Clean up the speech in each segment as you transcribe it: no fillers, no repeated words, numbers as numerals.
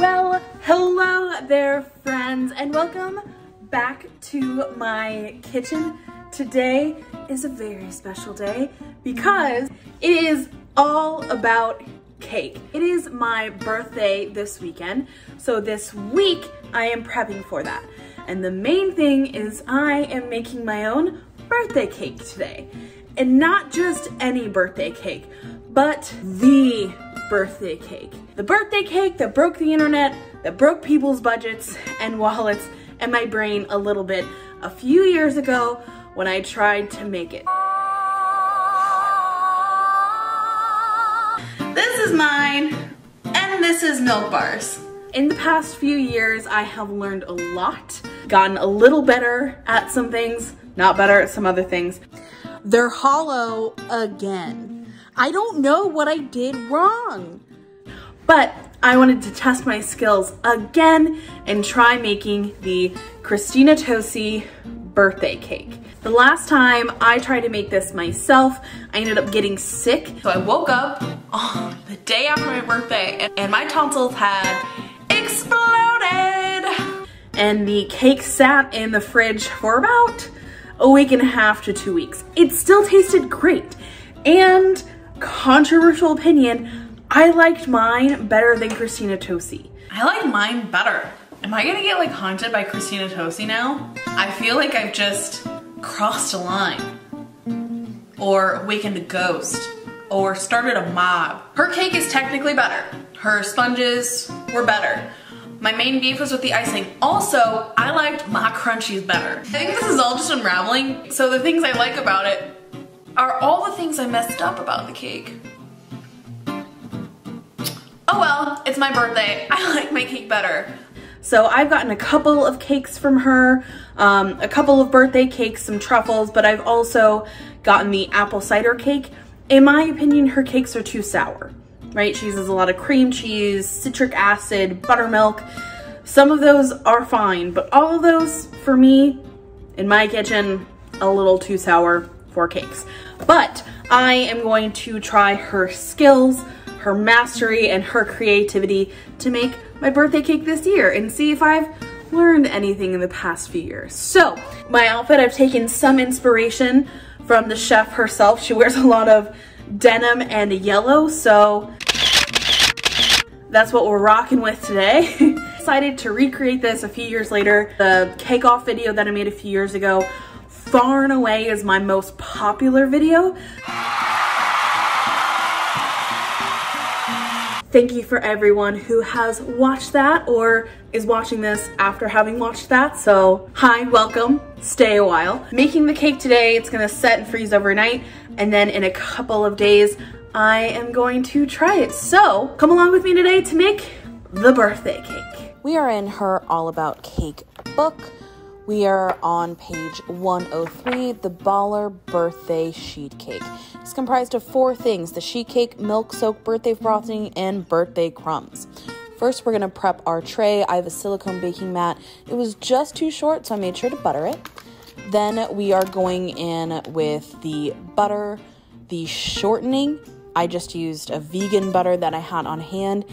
Well, hello there, friends, and welcome back to my kitchen. Today is a very special day because it is all about cake. It is my birthday this weekend, so this week I am prepping for that. And the main thing is I am making my own birthday cake today. And not just any birthday cake, but the birthday cake. The birthday cake that broke the internet, that broke people's budgets and wallets and my brain a little bit a few years ago when I tried to make it. This is mine, and this is Milk Bars. In the past few years, I have learned a lot, gotten a little better at some things, not better at some other things. They're hollow again. I don't know what I did wrong, but I wanted to test my skills again and try making the Christina Tosi birthday cake. The last time I tried to make this myself, I ended up getting sick. So I woke up on the day after my birthday and my tonsils had exploded. And the cake sat in the fridge for about a week and a half to 2 weeks. It still tasted great. And controversial opinion, I liked mine better than Christina Tosi. I like mine better. Am I gonna get like haunted by Christina Tosi now? I feel like I've just crossed a line, or awakened a ghost, or started a mob. Her cake is technically better. Her sponges were better. My main beef was with the icing. Also, I liked my crunchies better. I think this is all just unraveling. So the things I like about it are all the things I messed up about the cake. Oh well, it's my birthday. I like my cake better. So I've gotten a couple of cakes from her, a couple of birthday cakes, some truffles, but I've also gotten the apple cider cake. In my opinion, her cakes are too sour, right? She uses a lot of cream cheese, citric acid, buttermilk. Some of those are fine, but all of those, for me, in my kitchen, a little too sour for cakes. But I am going to try her skills, her mastery, and her creativity to make my birthday cake this year and see if I've learned anything in the past few years. So my outfit, I've taken some inspiration from the chef herself. She wears a lot of denim and yellow, so that's what we're rocking with today. Decided to recreate this a few years later. The cake off video that I made a few years ago far and away is my most popular video. Thank you for everyone who has watched that or is watching this after having watched that. So hi, welcome, stay a while. Making the cake today, it's gonna set and freeze overnight, and then in a couple of days, I am going to try it. So come along with me today to make the birthday cake. We are in her All About Cake book. We are on page 103, the Baller Birthday Sheet Cake. It's comprised of 4 things: the sheet cake, milk-soaked birthday frosting, and birthday crumbs. First, we're gonna prep our tray. I have a silicone baking mat. It was just too short, so I made sure to butter it. Then we are going in with the butter, the shortening. I just used a vegan butter that I had on hand,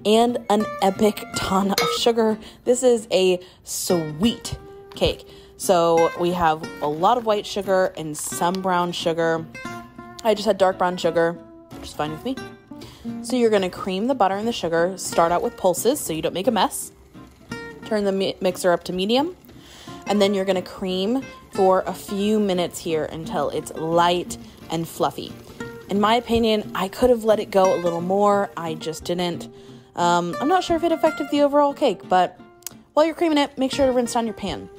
and an epic ton of sugar. This is a sweet cake. So we have a lot of white sugar and some brown sugar. I just had dark brown sugar, which is fine with me. So you're gonna cream the butter and the sugar. Start out with pulses so you don't make a mess. Turn the mixer up to medium. And then you're gonna cream for a few minutes here until it's light and fluffy. In my opinion, I could have let it go a little more. I just didn't. I'm not sure if it affected the overall cake, but while you're creaming it, make sure to rinse down your pan.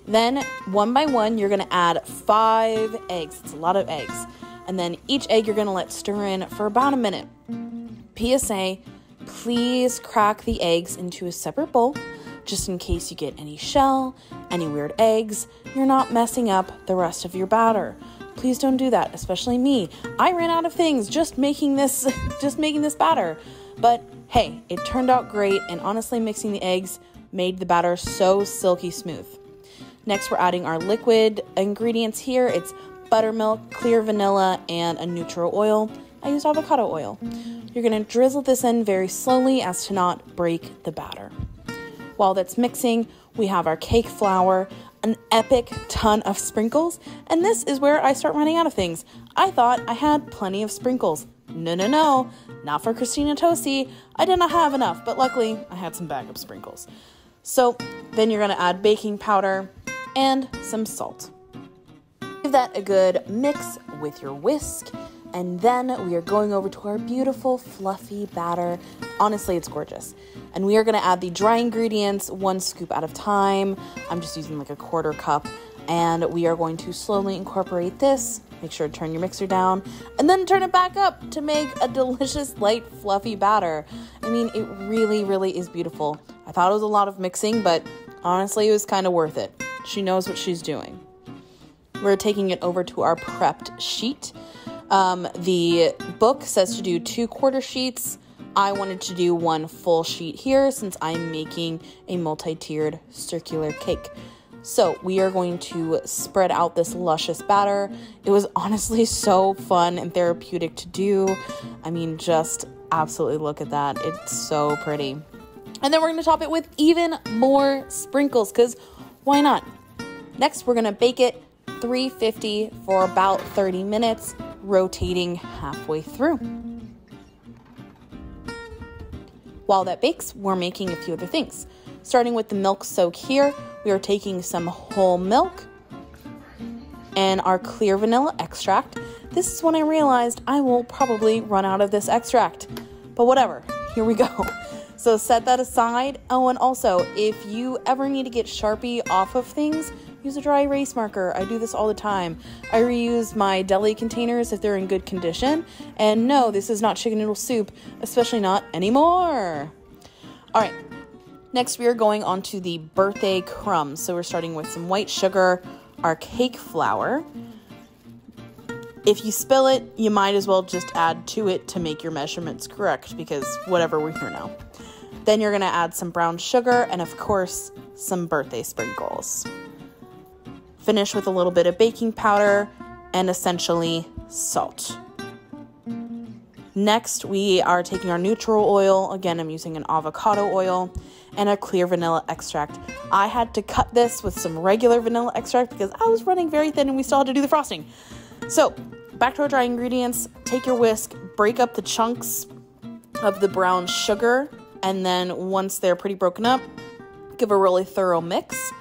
Then, one by one, you're gonna add 5 eggs. It's a lot of eggs. And then each egg you're gonna let stir in for about a minute. PSA, please crack the eggs into a separate bowl, just in case you get any shell, any weird eggs. You're not messing up the rest of your batter. Please don't do that, especially me. I ran out of things just making this batter. But hey, it turned out great, and honestly, mixing the eggs made the batter so silky smooth. Next, we're adding our liquid ingredients here. It's buttermilk, clear vanilla, and a neutral oil. I used avocado oil. You're going to drizzle this in very slowly as to not break the batter. While that's mixing, we have our cake flour, an epic ton of sprinkles, and this is where I start running out of things. I thought I had plenty of sprinkles. No, not for Christina Tosi. I did not have enough, but luckily I had some backup sprinkles. So then you're going to add baking powder and some salt. Give that a good mix with your whisk, and then we are going over to our beautiful fluffy batter. Honestly, it's gorgeous. And we are going to add the dry ingredients 1 scoop at a time. I'm just using like a 1/4 cup. And we are going to slowly incorporate this. Make sure to turn your mixer down and then turn it back up to make a delicious, light, fluffy batter. I mean, it really, really is beautiful. I thought it was a lot of mixing, but honestly, it was kind of worth it. She knows what she's doing. We're taking it over to our prepped sheet. The book says to do 2 1/4 sheets. I wanted to do 1 full sheet here since I'm making a multi-tiered circular cake. So we are going to spread out this luscious batter. It was honestly so fun and therapeutic to do. I mean, just absolutely look at that. It's so pretty. And then we're going to top it with even more sprinkles because why not? Next, we're going to bake it 350 for about 30 minutes, rotating halfway through. While that bakes, we're making a few other things. Starting with the milk soak here, we are taking some whole milk and our clear vanilla extract. This is when I realized I will probably run out of this extract, but whatever, here we go. So set that aside. Oh, and also, if you ever need to get Sharpie off of things, use a dry erase marker. I do this all the time. I reuse my deli containers if they're in good condition. And no, this is not chicken noodle soup, especially not anymore. All right, next we are going on to the birthday crumbs. So we're starting with some white sugar, our cake flour. If you spill it, you might as well just add to it to make your measurements correct because whatever, we're here now. Then you're gonna add some brown sugar and of course, some birthday sprinkles. Finish with a little bit of baking powder and essentially salt. Next, we are taking our neutral oil. Again, I'm using an avocado oil and a clear vanilla extract. I had to cut this with some regular vanilla extract because I was running very thin and we still had to do the frosting. So back to our dry ingredients. Take your whisk, break up the chunks of the brown sugar, and then once they're pretty broken up, give a really thorough mix.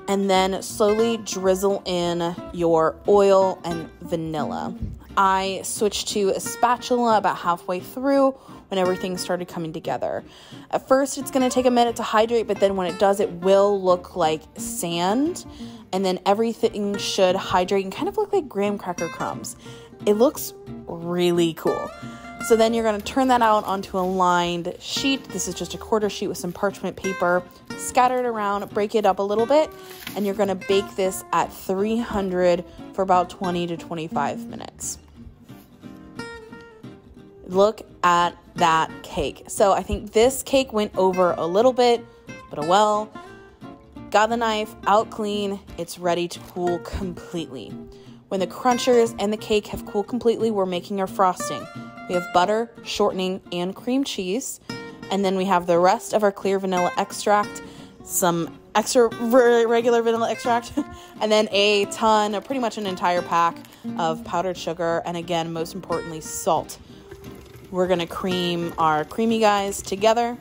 And then slowly drizzle in your oil and vanilla. I switched to a spatula about halfway through when everything started coming together. At first, it's going to take a minute to hydrate, but then when it does, it will look like sand. And then everything should hydrate and kind of look like graham cracker crumbs. It looks really cool. So then you're going to turn that out onto a lined sheet. This is just a 1/4 sheet with some parchment paper. Scatter it around, break it up a little bit, and you're going to bake this at 300 for about 20 to 25 minutes. Look at that cake. So I think this cake went over a little bit, but oh well. Got the knife out clean. It's ready to cool completely. When the crunchers and the cake have cooled completely, we're making our frosting. We have butter, shortening, and cream cheese. And then we have the rest of our clear vanilla extract, some extra regular vanilla extract, and then a ton, pretty much an entire pack of powdered sugar, and again, most importantly, salt. We're gonna cream our creamy guys together.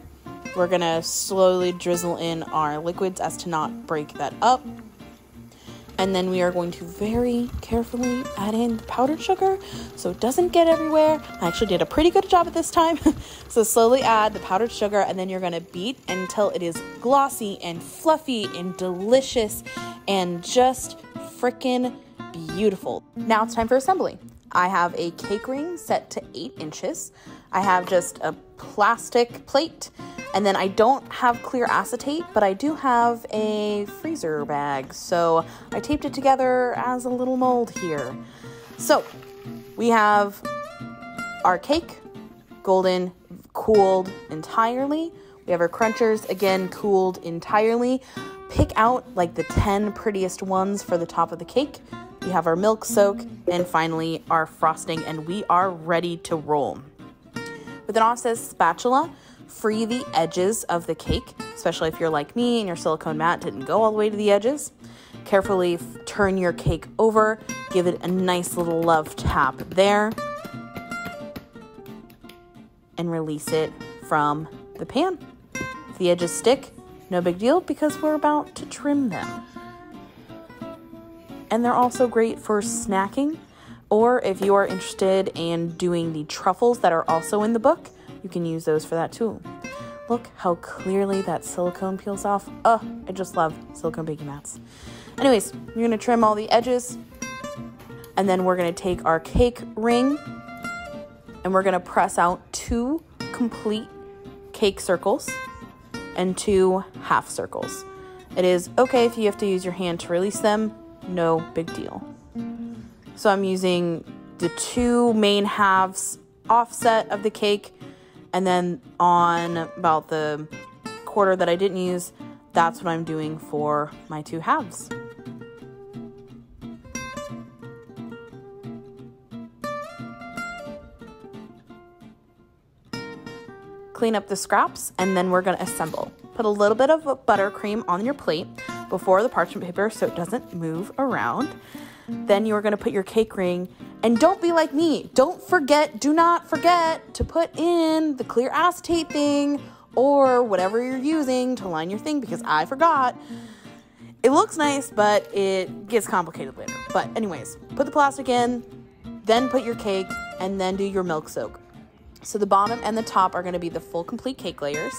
We're gonna slowly drizzle in our liquids as to not break that up. And then we are going to very carefully add in the powdered sugar so it doesn't get everywhere. I actually did a pretty good job at this time. So slowly add the powdered sugar and then you're going to beat until it is glossy and fluffy and delicious and just freaking beautiful. Now it's time for assembly. I have a cake ring set to 8 inches. I have just a plastic plate. And then I don't have clear acetate, but I do have a freezer bag. So I taped it together as a little mold here. So we have our cake, golden, cooled entirely. We have our crunchers, again, cooled entirely. Pick out like the 10 prettiest ones for the top of the cake. we have our milk soak, and finally our frosting, and we are ready to roll. With an offset spatula, free the edges of the cake, especially if you're like me and your silicone mat didn't go all the way to the edges. Carefully turn your cake over, give it a nice little love tap there, and release it from the pan. If the edges stick, no big deal, because we're about to trim them. And they're also great for snacking, or if you are interested in doing the truffles that are also in the book, you can use those for that too. Look how clearly that silicone peels off. Oh, I just love silicone baking mats. Anyways, you're gonna trim all the edges, and then we're gonna take our cake ring and we're gonna press out 2 complete cake circles and 2 half circles. It is okay if you have to use your hand to release them, no big deal. So I'm using the 2 main halves offset of the cake, and then on about the quarter that I didn't use, that's what I'm doing for my 2 halves. Clean up the scraps, and then we're going to assemble. Put a little bit of buttercream on your plate before the parchment paper so it doesn't move around. Then you're going to put your cake ring, and don't be like me. Do not forget to put in the clear acetate thing or whatever you're using to line your thing, because I forgot. It looks nice, but it gets complicated later. But anyways, put the plastic in, then put your cake, and then do your milk soak. So the bottom and the top are going to be the full complete cake layers,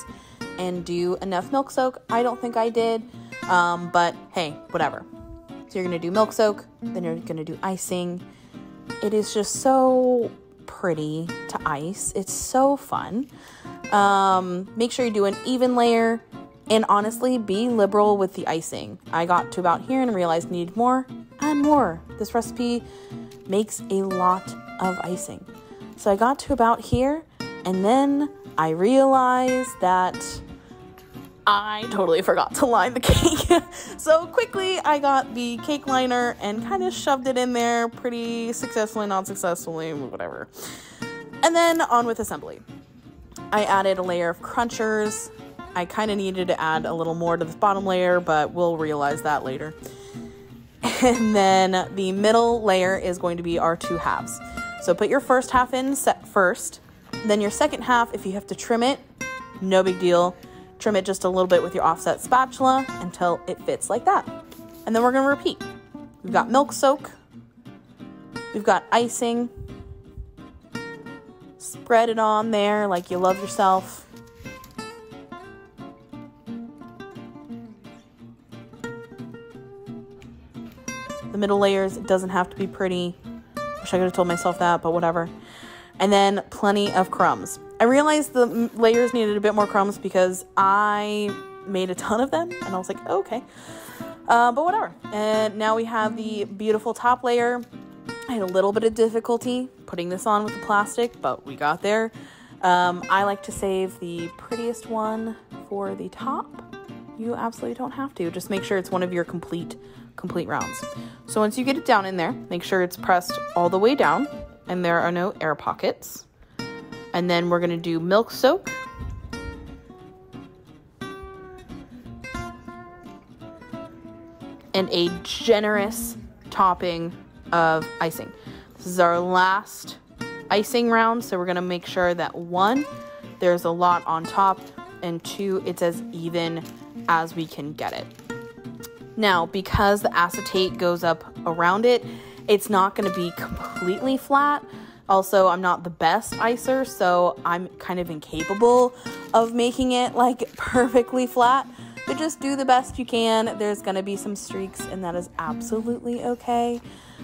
and do enough milk soak. I don't think I did, but hey, whatever. So you're going to do milk soak, then you're going to do icing. It is just so pretty to ice. It's so fun. Make sure you do an even layer, and honestly, be liberal with the icing. I got to about here and realized needed more and more. This recipe makes a lot of icing. So I got to about here, and then I realized that I totally forgot to line the cake. So quickly I got the cake liner and kind of shoved it in there pretty successfully, not successfully, whatever. And then on with assembly. I added a layer of crunchers. I kind of needed to add a little more to this bottom layer, but we'll realize that later. And then the middle layer is going to be our 2 halves. So put your first half in set first, then your second half, if you have to trim it, no big deal. Trim it just a little bit with your offset spatula until it fits like that. And then we're going to repeat. We've got milk soak. We've got icing. Spread it on there like you love yourself. The middle layers, it doesn't have to be pretty. Wish I could have told myself that, but whatever. And then plenty of crumbs. I realized the layers needed a bit more crumbs because I made a ton of them, and I was like, oh, okay. But whatever. And now we have the beautiful top layer. I had a little bit of difficulty putting this on with the plastic, but we got there. I like to save the prettiest one for the top. You absolutely don't have to. Just make sure it's one of your complete rounds. So once you get it down in there, make sure it's pressed all the way down and there are no air pockets. And then we're going to do milk soak. And a generous topping of icing. This is our last icing round, so we're going to make sure that 1, there's a lot on top, and 2, it's as even as we can get it. Now, because the acetate goes up around it, it's not going to be completely flat. Also, I'm not the best icer, so I'm kind of incapable of making it like perfectly flat. But just do the best you can. There's going to be some streaks, and that is absolutely okay.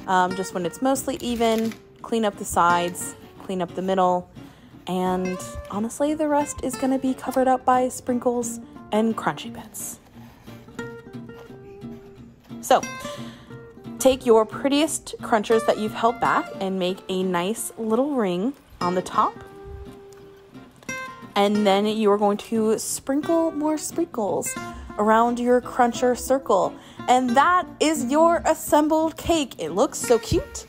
Just when it's mostly even, clean up the sides, clean up the middle, and honestly, the rest is going to be covered up by sprinkles and crunchy bits. So, take your prettiest crunchers that you've held back and make a nice little ring on the top. And then you are going to sprinkle more sprinkles around your cruncher circle. And that is your assembled cake. It looks so cute.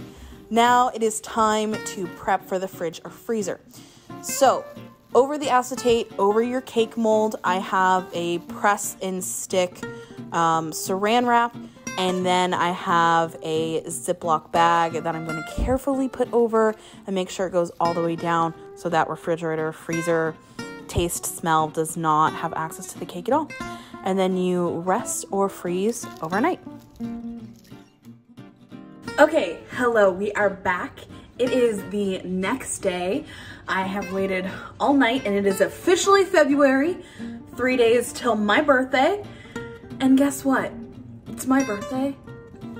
Now it is time to prep for the fridge or freezer. So over the acetate, over your cake mold, I have a press and stick saran wrap, and then I have a Ziploc bag that I'm going to carefully put over and make sure it goes all the way down so that refrigerator, freezer, taste, smell does not have access to the cake at all. And then you rest or freeze overnight. Okay, hello, we are back. It is the next day. I have waited all night and it is officially February, 3 days till my birthday. And guess what? It's my birthday.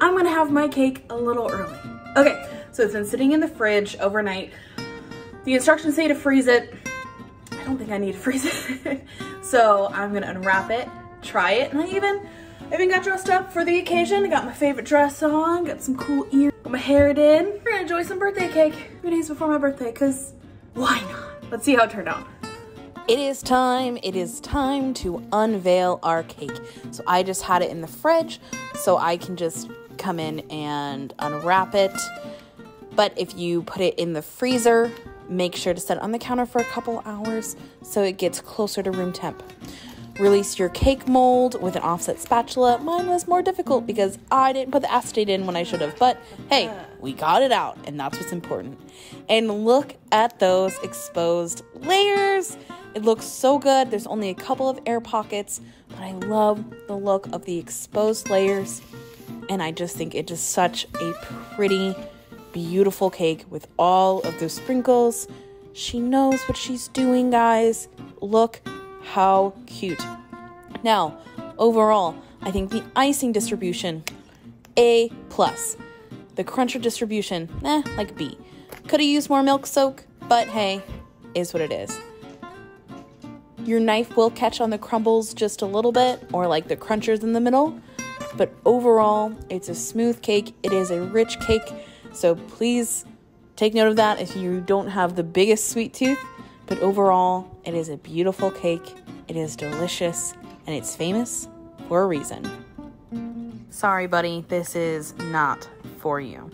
I'm gonna have my cake a little early. Okay, so it's been sitting in the fridge overnight. The instructions say to freeze it. I don't think I need to freeze it. So I'm gonna unwrap it, try it, and I even got dressed up for the occasion. I got my favorite dress on, got some cool ears, got my hair in. We're gonna enjoy some birthday cake 3 days before my birthday, cause why not? Let's see how it turned out. It is time to unveil our cake. So I just had it in the fridge, so I can just come in and unwrap it. But if you put it in the freezer, make sure to set it on the counter for a couple hours so it gets closer to room temp. Release your cake mold with an offset spatula. Mine was more difficult because I didn't put the acetate in when I should have, but hey, we got it out and that's what's important. And look at those exposed layers. It looks so good. There's only a couple of air pockets, but I love the look of the exposed layers. And I just think it is such a pretty, beautiful cake with all of those sprinkles. She knows what she's doing, guys. Look how cute. Now, overall, I think the icing distribution, A+. The cruncher distribution, like B. Could have used more milk soak, but hey, is what it is. Your knife will catch on the crumbles just a little bit, or like the crunchers in the middle, but overall, it's a smooth cake. It is a rich cake, so please take note of that if you don't have the biggest sweet tooth, but overall, it is a beautiful cake. It is delicious, and it's famous for a reason. Sorry, buddy, this is not for you.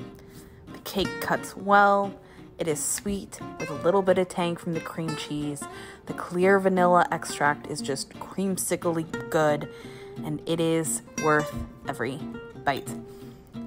The cake cuts well. It is sweet with a little bit of tang from the cream cheese. The clear vanilla extract is just creamsically good, and it is worth every bite.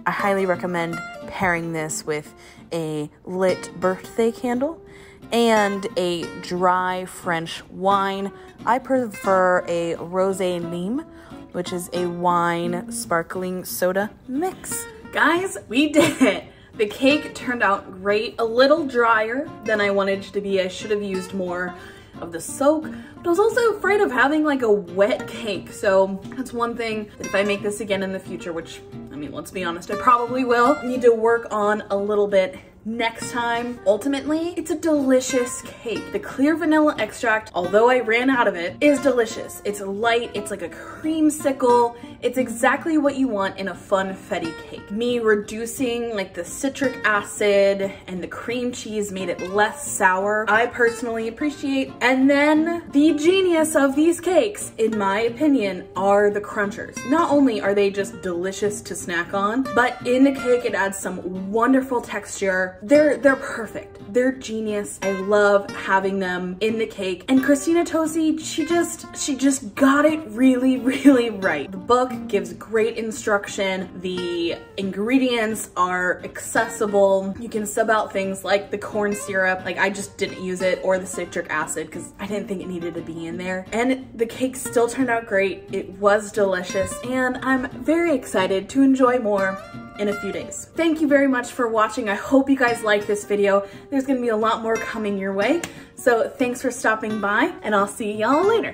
I highly recommend pairing this with a lit birthday candle and a dry French wine. I prefer a rosé lime, which is a wine sparkling soda mix. Guys, we did it. The cake turned out great, a little drier than I wanted it to be. I should have used more of the soak, but I was also afraid of having like a wet cake. So that's one thing that if I make this again in the future, which, I mean, let's be honest, I probably will, need to work on a little bit next time. Ultimately, it's a delicious cake. The clear vanilla extract, although I ran out of it, is delicious. It's light, it's like a creamsicle. It's exactly what you want in a funfetti cake. Me reducing like the citric acid and the cream cheese made it less sour. I personally appreciate. And then the genius of these cakes, in my opinion, are the crunchers. Not only are they just delicious to snack on, but in the cake it adds some wonderful texture. They're perfect. They're genius. I love having them in the cake. And Christina Tosi, she just got it really, really right. The book gives great instruction. The ingredients are accessible. You can sub out things like the corn syrup. Like, I just didn't use it, or the citric acid, because I didn't think it needed to be in there. And the cake still turned out great. It was delicious, and I'm very excited to enjoy more in a few days. Thank you very much for watching. I hope you guys liked this video. There's gonna be a lot more coming your way. So thanks for stopping by, and I'll see y'all later.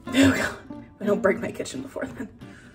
Oh God, I don't break my kitchen before then.